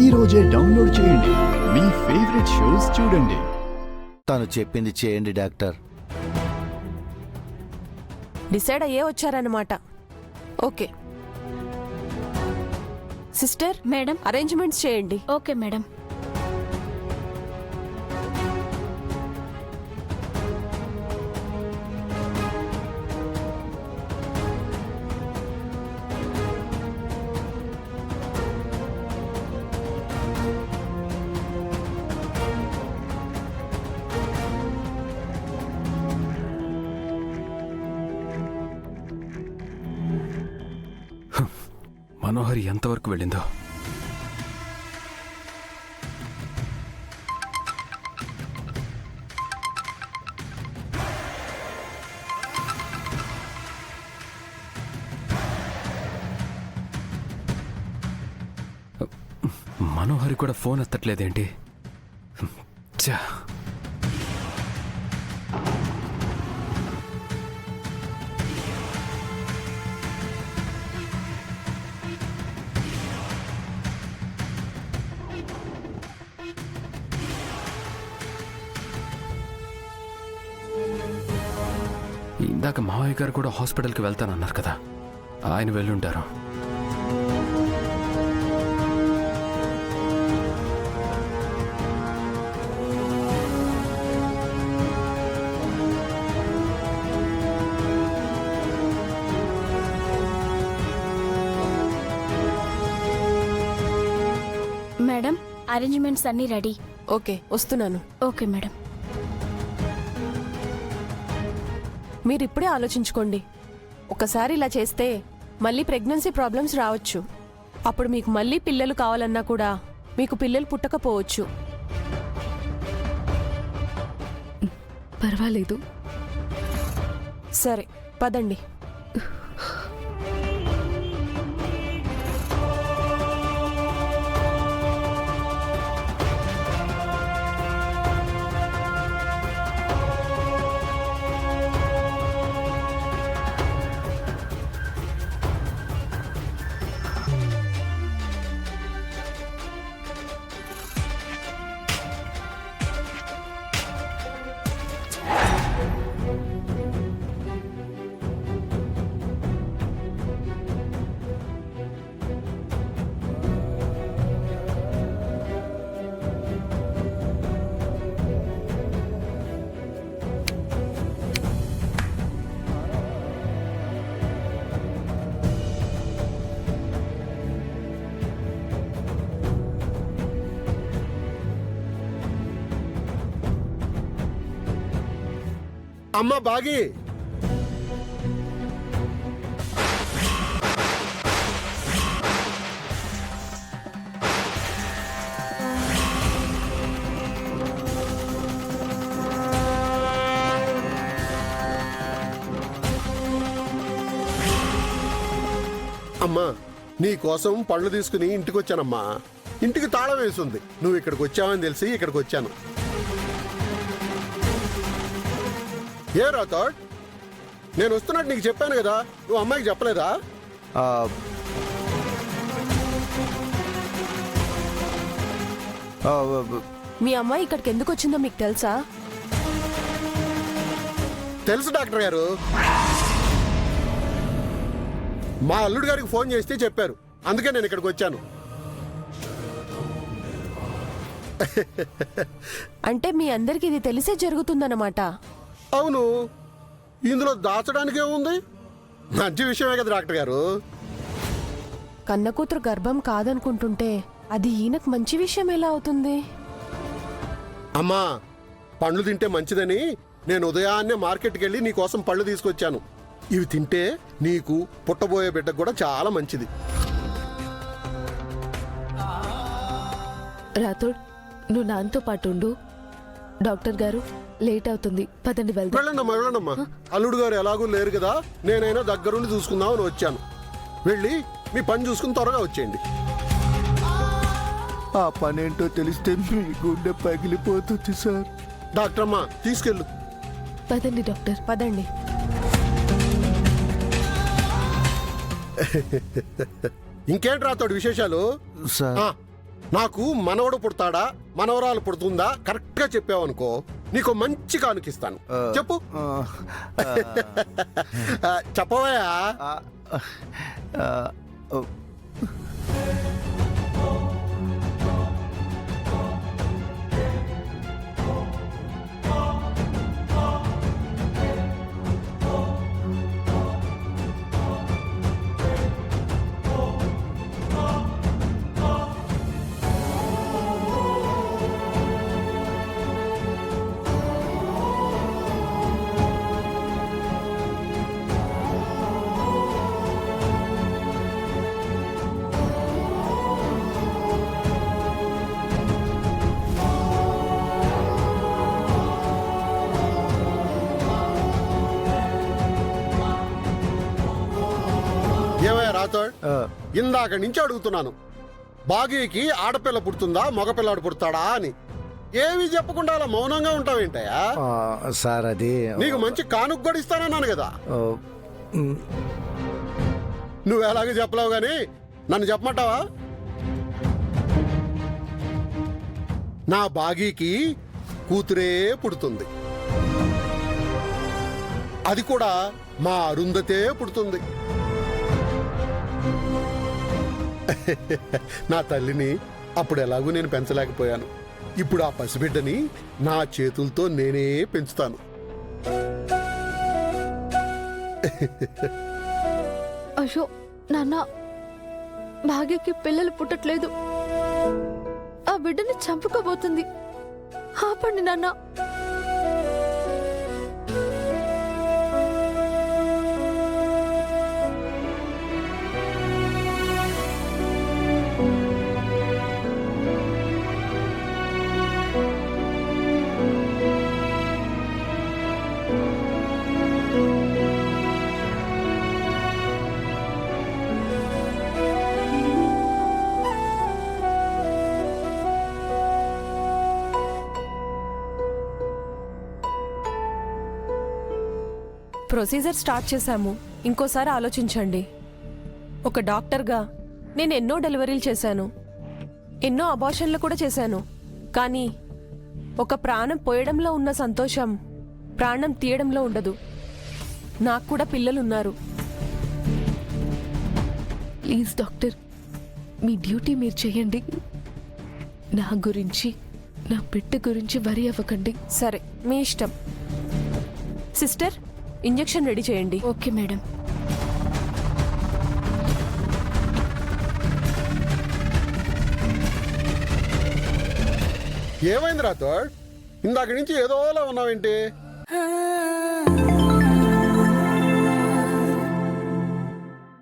ఈ రోజే డౌన్లోడ్ చేయండి. మీ ఫేవరెట్ షోస్ చూడండి. తను చెప్పింది చేయండి డాక్టర్. డిసైడ్ అయ్యే వచ్చారన్నమాట. Okay sister, madam. అరేంజ్మెంట్స్ చేయండి. Okay madam. మనోహరి ఎంతవరకు వెళ్ళిందో. మనోహరి కూడా ఫోన్ ఎత్తట్లేదేంటి? ఛా! ఇందాక మావయ్య గారు కూడా హాస్పిటల్కి వెళ్తానన్నారు కదా, ఆయన వెళ్ళుంటారు. మేడం, అరేంజ్మెంట్స్ అన్నీ రెడీ. ఓకే, వస్తున్నాను. Okay madam. మీరిప్పుడే ఆలోచించుకోండి. ఒకసారి ఇలా చేస్తే మళ్ళీ ప్రెగ్నెన్సీ ప్రాబ్లమ్స్ రావచ్చు. అప్పుడు మీకు మళ్ళీ పిల్లలు కావాలన్నా కూడా మీకు పిల్లలు పుట్టకపోవచ్చు. పర్వాలేదు. సరే పదండి. అమ్మ బాగి, అమ్మా నీ కోసం పళ్ళు తీసుకుని ఇంటికి వచ్చానమ్మా. ఇంటికి తాళం వేసింది. నువ్వు ఇక్కడికి వచ్చావని తెలిసి ఇక్కడికి వచ్చాను. ఏ రాథోడ్, నేను వస్తున్నట్టు నీకు చెప్పాను కదా, నువ్వు అమ్మాయికి చెప్పలేదా? మీ అమ్మాయి ఇక్కడికి ఎందుకు వచ్చిందో మీకు తెలుసా? తెలుసు డాక్టర్ గారు. మా అల్లుడు గారికి ఫోన్ చేస్తే చెప్పారు. అందుకే నేను ఇక్కడికి వచ్చాను. అంటే మీ అందరికి ఇది తెలిసే జరుగుతుందన్నమాట. అవును, ఇందులో దాచడానికే ఉంది. మంచి విషయమే కదా డాక్టర్ గారు. కన్న కూతురు గర్భం కాదనుకుంటుంటే అది ఈయనకు మంచి విషయం ఎలా అవుతుంది? అమ్మా, పండ్లు తింటే మంచిదని నేను ఉదయాన్నే మార్కెట్కి వెళ్ళి నీ కోసం పళ్ళు తీసుకొచ్చాను. ఇవి తింటే నీకు పుట్టబోయే బిడ్డకు కూడా చాలా మంచిది. రాథోడ్, నువ్వు నాతో పాటు ఉండు. డాక్టర్ గారు లేట్ అవుతుంది, పదండి వెళ్దాం. వెళ్ళండమ్మా వెళ్ళండమ్మా. అల్లుడు గారు ఎలాగూ లేరు కదా, నేనైనా దగ్గరుండి చూసుకుందామని వచ్చాను. వెళ్ళి మీ పని చూసుకుని త్వరగా వచ్చేయండి. ఆ పనేంటో తెలిస్తే మీ గుండె పగిలిపోతుంది సార్. డాక్టర్ అమ్మా తీసుకెళ్ళు. పదండి డాక్టర్. పదండి. ఇంకేంటి రాతోడు విశేషాలు? సార్, నాకు మనవడు పుడతాడా మనవరాలు పుడుతుందా కరెక్ట్ గా చెప్పావనుకో నీకు మంచి కానుకిస్తాను. చెప్పు. చెప్పవయా. ఏమయ్యా రాథోడ్, ఇందాక నుంచి అడుగుతున్నాను బాగీకి ఆడపిల్ల పుడుతుందా మగపిల్లాడు పుడతాడా అని. ఏవి చెప్పకుండా అలా మౌనంగా ఉంటావేంటయ్యా? సార్ అది నీకు మంచి కానుక కూడా ఇస్తానన్నాను కదా. నువ్వు ఎలాగో చెప్పలేవు గాని నన్ను చెప్పమంటావా? నా బాగీకి కూతురే పుడుతుంది, అది కూడా మా అరుంధతే పుడుతుంది. నా తల్లిని అప్పుడు ఎలాగూ నేను పెంచలేకపోయాను. ఇప్పుడు ఆ పసిబిడ్డని నా చేతులతో నేనే పెంచుతాను. అయ్యో నాన్న, భాగ్యకి పిల్లలు పుట్టట్లేదు. ఆ బిడ్డని చంపుకోబోతుంది. ఆపండి నాన్న. ప్రొసీజర్ స్టార్ట్ చేశాము. ఇంకోసారి ఆలోచించండి. ఒక డాక్టర్గా నేను ఎన్నో డెలివరీలు చేశాను, ఎన్నో అబార్షన్లు కూడా చేశాను. కానీ ఒక ప్రాణం పోయడంలో ఉన్న సంతోషం ప్రాణం తీయడంలో ఉండదు. నాకు కూడా పిల్లలున్నారు. ప్లీజ్ డాక్టర్, మీ డ్యూటీ మీరు చేయండి. నా గురించి, నా బిడ్డ గురించి వరి అవ్వకండి. సరే, మీ ఇష్టం. సిస్టర్, ఇంజెక్షన్ రెడీ చేయండి. Okay madam. ఏమైంది రాథోడ్? ఇందాక నుంచి ఏదోలా ఉన్నావేంటి?